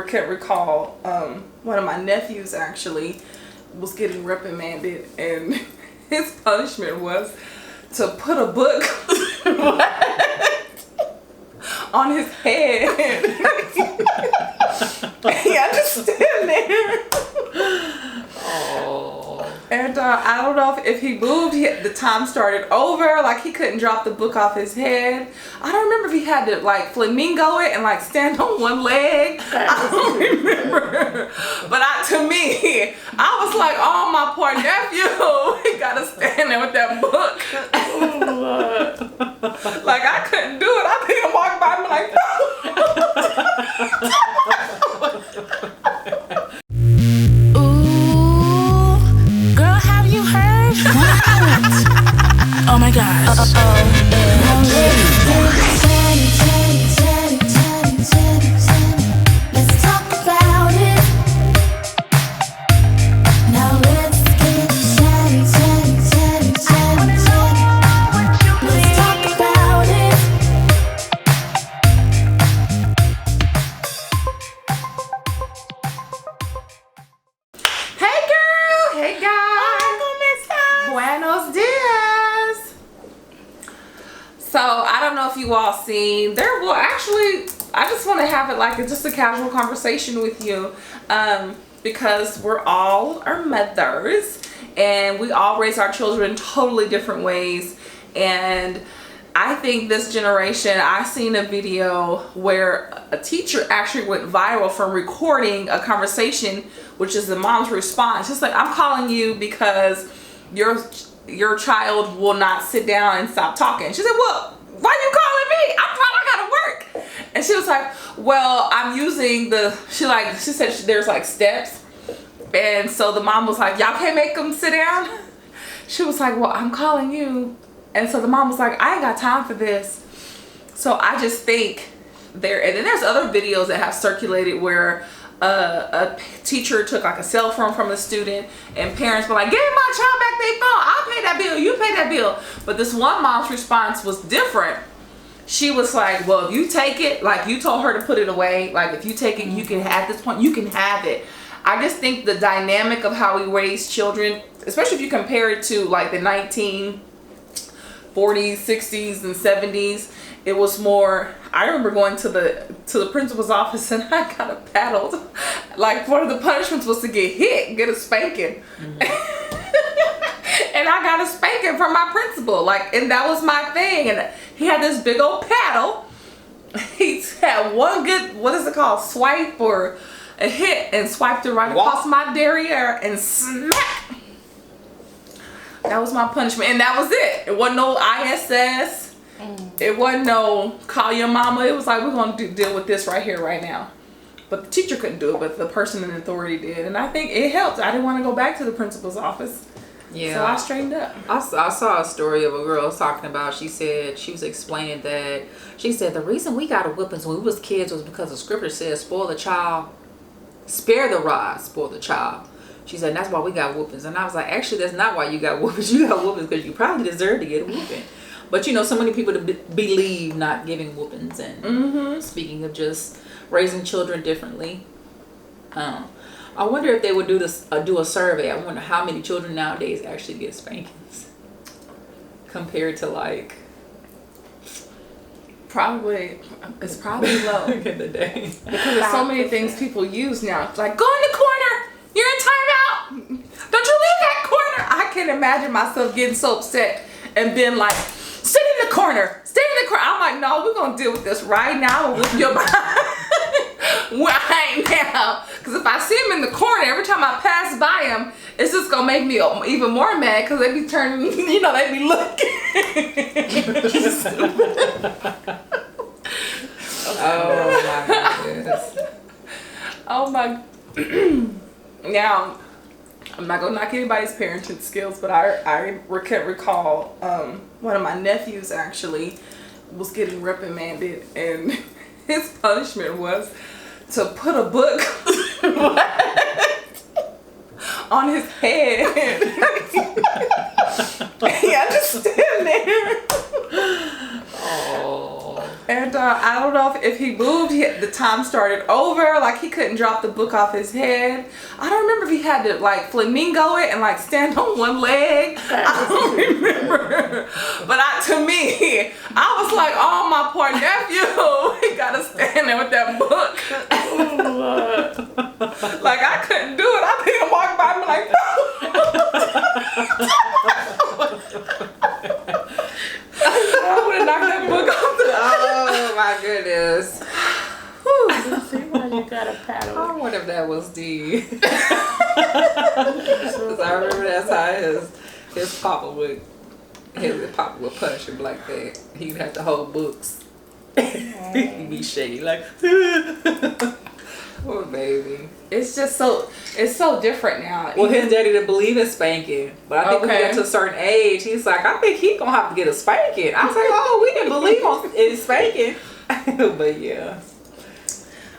can't recall. One of my nephews actually was getting reprimanded, and his punishment was to put a book on his head. He had to stand there. Oh. And I don't know if he moved, the time started over. Like, he couldn't drop the book off his head. I don't remember if he had to, like, flamingo it and, like, stand on one leg. I don't remember. But to me, I was like, oh, my poor nephew. He got to stand there with that book. Like, I couldn't do it. I think I walked by and like, oh my gosh. Let's talk about it. Now let's get chatty. Let's talk about it. hey girl, hey guys. Buenos dias. So I don't know if you all seen there. Well, actually, I just want to have it like just a casual conversation with you, because we're all our mothers and we all raise our children totally different ways. And I think this generation, I seen a video where a teacher actually went viral from recording a conversation, which is the mom's response. Just like, I'm calling you because your child will not sit down and stop talking. She said, well, why are you calling me? I gotta work. And she was like, well, I'm using she said there's like steps. And so the mom was like, y'all can't make them sit down? She was like, well, I'm calling you. And so the mom was like, I ain't got time for this. So I just think and then there's other videos that have circulated where a teacher took like a cell phone from a student and parents were like, give my child back their phone. I'll pay that bill. You pay that bill. But this one mom's response was different. She was like, well, if you take it, like you told her to put it away. Like if you take it, you can, at this point, you can have it. I just think the dynamic of how we raise children, especially if you compare it to like the 1940s, 60s, and 70s, it was more. I remember going to the principal's office and I got paddled. Like one of the punishments was to get hit, get a spanking. Mm-hmm. And I got a spanking from my principal. Like, and that was my thing. And he had this big old paddle. He had one good, what is it called, swipe or a hit, and swiped it right across my derriere and smack. That was my punishment, and that was it. It wasn't no ISS. It wasn't no call your mama. It was like, we're going to deal with this right here, right now. But the teacher couldn't do it, but the person in authority did. And I think it helped. I didn't want to go back to the principal's office. Yeah. So I straightened up. I saw a story of a girl talking about, she said, she was explaining that, she said, the reason we got a whippings when we was kids was because the scripture says, spoil the child, spare the rod, spoil the child. She said, and that's why we got whoopings. And I was like, actually, that's not why you got whoopings. You got whoopings because you probably deserve to get a whooping. But you know, so many people believe not giving whoopings. And speaking of just raising children differently, I wonder if they would do a survey. I wonder how many children nowadays actually get spankings compared to like. It's probably low. Back in the day. Because there's so many things people use now. It's like, go in the corner. You're in timeout. Don't you leave that corner. I can't imagine myself getting so upset and being like, sit in the corner. Stay in the corner. I'm like, no, we're going to deal with this right now. We'll whoop your behind right now. Because if I see him in the corner, every time I pass by him, it's just going to make me even more mad because they be turning, you know, they be looking. Oh my goodness. Oh my. Now, I'm not gonna knock anybody's parenting skills, but I can't recall. One of my nephews actually was getting reprimanded, and his punishment was to put a book on his head. He had to stand there. Oh. And I don't know if he moved, the time started over. Like, he couldn't drop the book off his head. I don't remember if he had to, like, flamingo it and, like, stand on one leg. I don't remember. But to me, I was like, oh, my poor nephew. He got to stand there with that book. Like, I couldn't do it. I think I walked by and be like, I would have knocked that book off the Oh my goodness. See why you gotta paddle. I wonder if that was D. 'Cause I remember that's how his papa would punish him like that. He'd have to hold books. He'd be shaky like, poor baby. It's so different now. Well, his daddy didn't believe in spanking, but I think when he got to a certain age, he's like, I think he's gonna have to get a spanking. I was like, oh, we didn't believe in spanking. But yeah,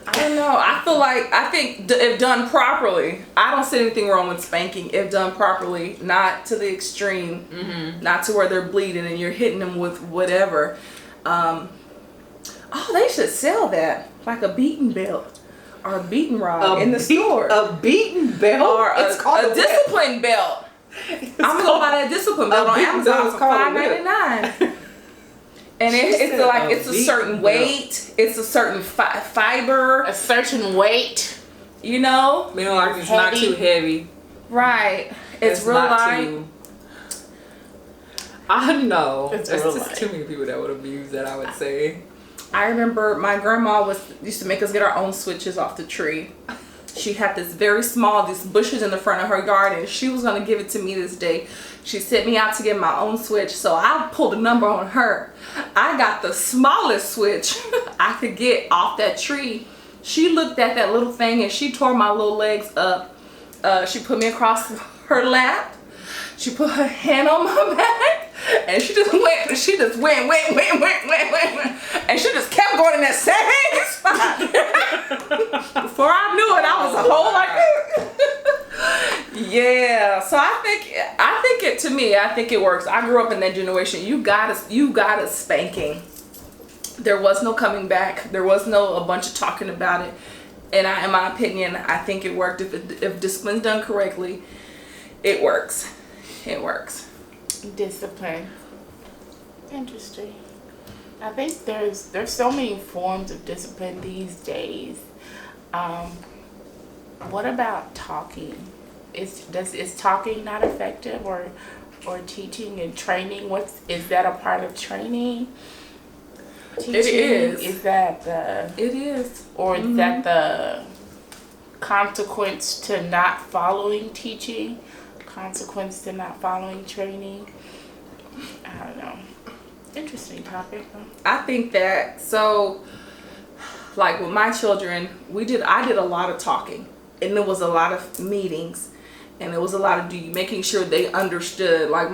I don't know. I think if done properly, I don't see anything wrong with spanking if done properly, not to the extreme, not to where they're bleeding and you're hitting them with whatever. They should sell that, like a beating belt. Or a beating rod in the store. A beating belt? Or a discipline belt. I'm going to go buy that discipline belt on Amazon for $5.99. And it's a certain weight. It's a certain fiber. A certain weight. You know? Like it's not too heavy. Right. It's real light. I know. It's There's real just light. too many people that would abuse that, I would say. I remember my grandma used to make us get our own switches off the tree. She had these bushes in the front of her yard, and she was going to give it to me this day. She sent me out to get my own switch, so I pulled a number on her. I got the smallest switch I could get off that tree. She looked at that little thing, and she tore my little legs up. She put me across her lap. She put her hand on my back, and she just went, and she just kept going in that same spot. Before I knew it, I was a whole like yeah. So I think it works. I grew up in that generation. You got a spanking. There was no coming back. There was no a bunch of talking about it. And in my opinion, I think it worked. If discipline's done correctly, it works. It works. Discipline. Interesting. I think there's so many forms of discipline these days. What about talking? Is talking not effective, or teaching and training? Is that a part of training? Teaching, it is. Is that the? It is. Or is that the consequence to not following teaching? Consequence to not following training? I don't know. Interesting topic. I think that, so like with my children, I did a lot of talking, and there was a lot of meetings, and it was a lot of making sure they understood. Like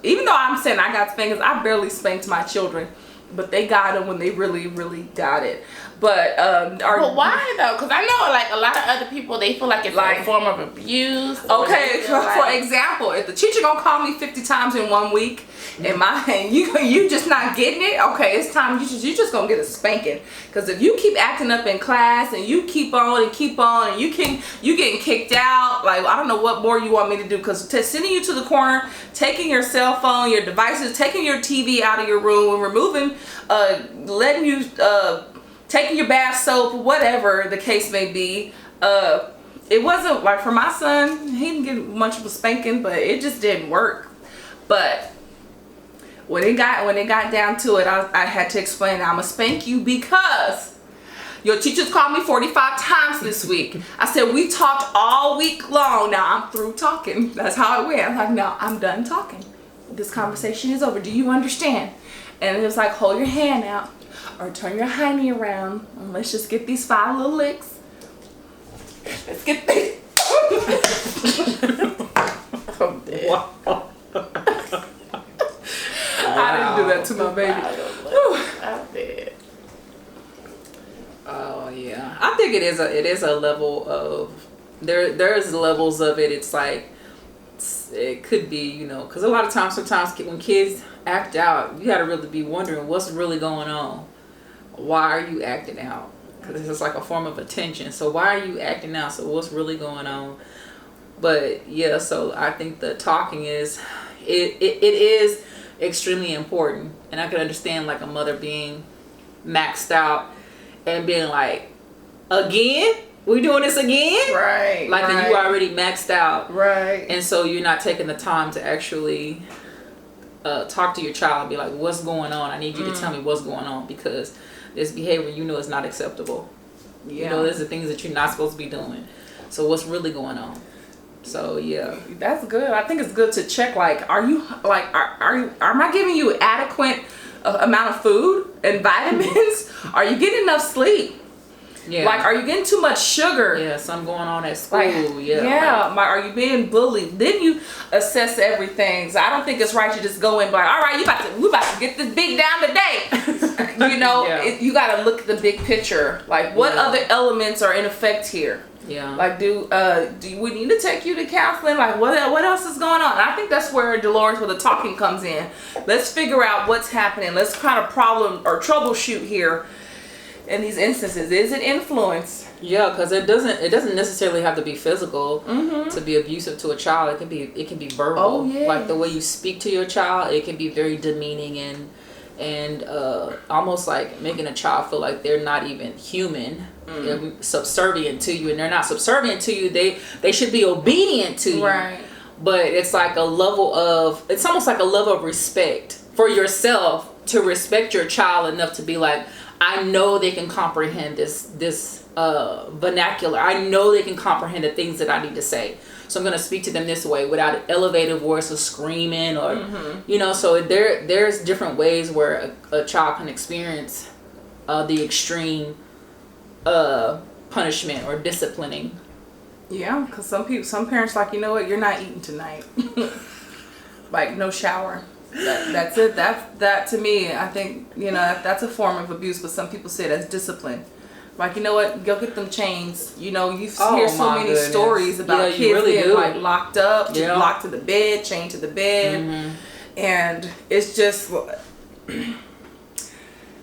even though I'm saying I got spankings, I barely spanked my children, but they got them when they really, really got it. But why though? Because I know like a lot of other people, they feel like it's like a form of abuse. Okay, for example, if the teacher gonna call me 50 times in 1 week, and you just not getting it, okay, it's time you just gonna get a spanking. Because if you keep acting up in class and you keep on and you getting kicked out, like I don't know what more you want me to do. Because sending you to the corner, taking your cell phone, your devices, taking your TV out of your room, and removing, letting you taking your bath soap, whatever the case may be. It wasn't like for my son, he didn't get much of a spanking, but it just didn't work. But when it got down to it, I had to explain, I'm gonna spank you because your teachers called me 45 times this week. I said, we talked all week long. Now I'm through talking. That's how it went. I'm like, no, I'm done talking. This conversation is over. Do you understand? And it was like, hold your hand out or turn your hiney around and let's just get these 5 little licks. Let's get these. I'm dead. Wow. I didn't do that to my baby. I'm dead. Oh yeah, I think it is a level of there's levels of it. It's like it could be, because a lot of times sometimes when kids act out, you got to really be wondering what's really going on. why are you acting out? Because it's just like a form of attention. So why are you acting out? So what's really going on? But yeah, so I think the talking is, it is extremely important. And I could understand like a mother being maxed out and being like, again? We doing this again? Right. Like right. you already maxed out. Right. And so you're not taking the time to actually talk to your child and be like, what's going on? I need you to tell me what's going on, because this behavior, is not acceptable. Yeah. There's the things that you're not supposed to be doing. So what's really going on? So yeah. That's good. I think it's good to check, like, are you, like, am I giving you adequate amount of food and vitamins? Are you getting enough sleep? Yeah. Like, are you getting too much sugar? Yeah, something going on at school. Like, yeah. Like, are you being bullied? Then you assess everything. So I don't think it's right to just go in and be like, all right, we about to get this big down today. Yeah. You got to look at the big picture. Like, what other elements are in effect here? Yeah. Like, do we need to take you to counseling? Like, what else is going on? And I think that's where Dolores with the talking comes in. Let's figure out what's happening. Let's kind of problem or troubleshoot here. In these instances, is it influence? Yeah, because it doesn't necessarily have to be physical to be abusive to a child. It can be verbal. Oh, yeah. Like the way you speak to your child, it can be very demeaning and almost like making a child feel like they're not even human. They're subservient to you, and they're not subservient to you. They should be obedient to you. Right. But it's like it's almost like a level of respect for yourself, to respect your child enough to be like, I know they can comprehend this vernacular. I know they can comprehend the things that I need to say. So I'm going to speak to them this way without an elevated voice or screaming or, so there's different ways where a child can experience the extreme punishment or disciplining. Yeah, because some parents like, you know what, you're not eating tonight. Like, no shower. That's it. That to me, I think, that's a form of abuse, but some people say that's discipline. Like, you know what, go get them chains. You hear so many stories about kids being like locked up, locked to the bed, chained to the bed. And it's just, I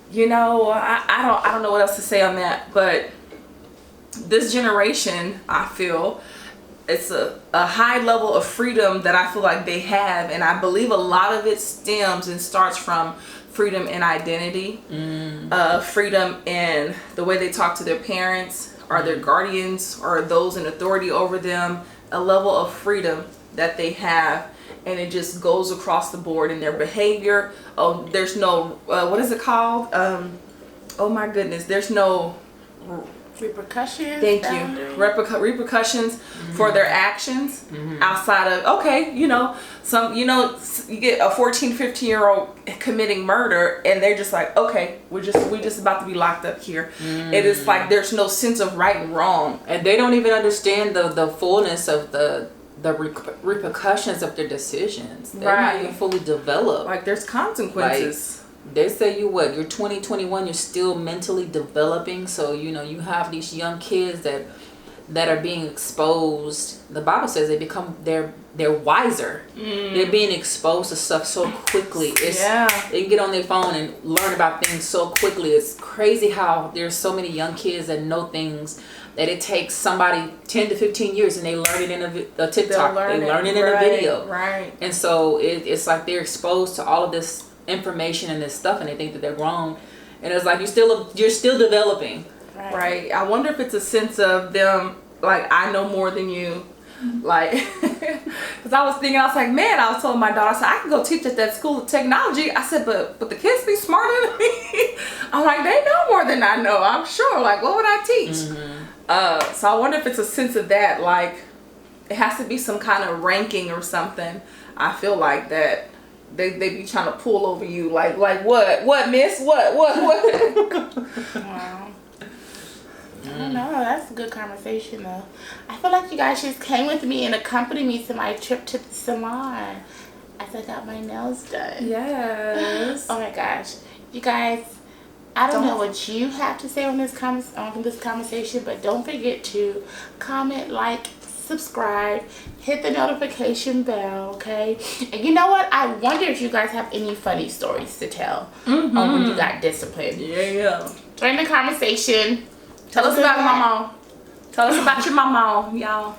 don't know what else to say on that, but this generation, I feel, it's a high level of freedom that I feel like they have, and I believe a lot of it stems and starts from freedom in identity, freedom in the way they talk to their parents or their guardians or those in authority over them, a level of freedom that they have, and it just goes across the board in their behavior. Oh, there's no, what is it called? Oh my goodness, there's no... repercussions. Thank you. Repercussions for their actions outside of, you get a 14, 15-year-old committing murder and they're just like, okay, we just about to be locked up here. It is like there's no sense of right and wrong, and they don't even understand the fullness of the repercussions of their decisions. They're not even fully developed. Like, there's consequences. They say you're 20, 21, you're still mentally developing. So, you have these young kids that are being exposed. The Bible says they're wiser. They're being exposed to stuff so quickly. They can get on their phone and learn about things so quickly. It's crazy how there's so many young kids that know things that it takes somebody 10 to 15 years and they learn it in a TikTok. They learn it in a video. Right. And so it's like they're exposed to all of this information and this stuff, and they think that they're grown, and it's like you're still developing. Right. I wonder if it's a sense of them like, I know more than you, like, because I was like, man, I was telling my daughter, I said, I can go teach at that school of technology. I said, but the kids be smarter than me. I'm like, they know more than I know, I'm sure. Like, what would I teach? So I wonder if it's a sense of that, like, it has to be some kind of ranking or something. I feel like that they be trying to pull over you, like what miss, what Wow. I don't know, that's a good conversation though. I feel like you guys just came with me and accompanied me to my trip to the salon as I got my nails done. Yes. Oh my gosh, you guys, I don't know what you have to say on this conversation, but don't forget to comment, like, subscribe, hit the notification bell, okay? And you know what? I wonder if you guys have any funny stories to tell on when you got disciplined. Yeah. Join the conversation. Tell us about mama. Tell us about your mama, y'all.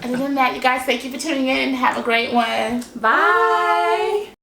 Other than that, you guys, thank you for tuning in. Have a great one. Bye.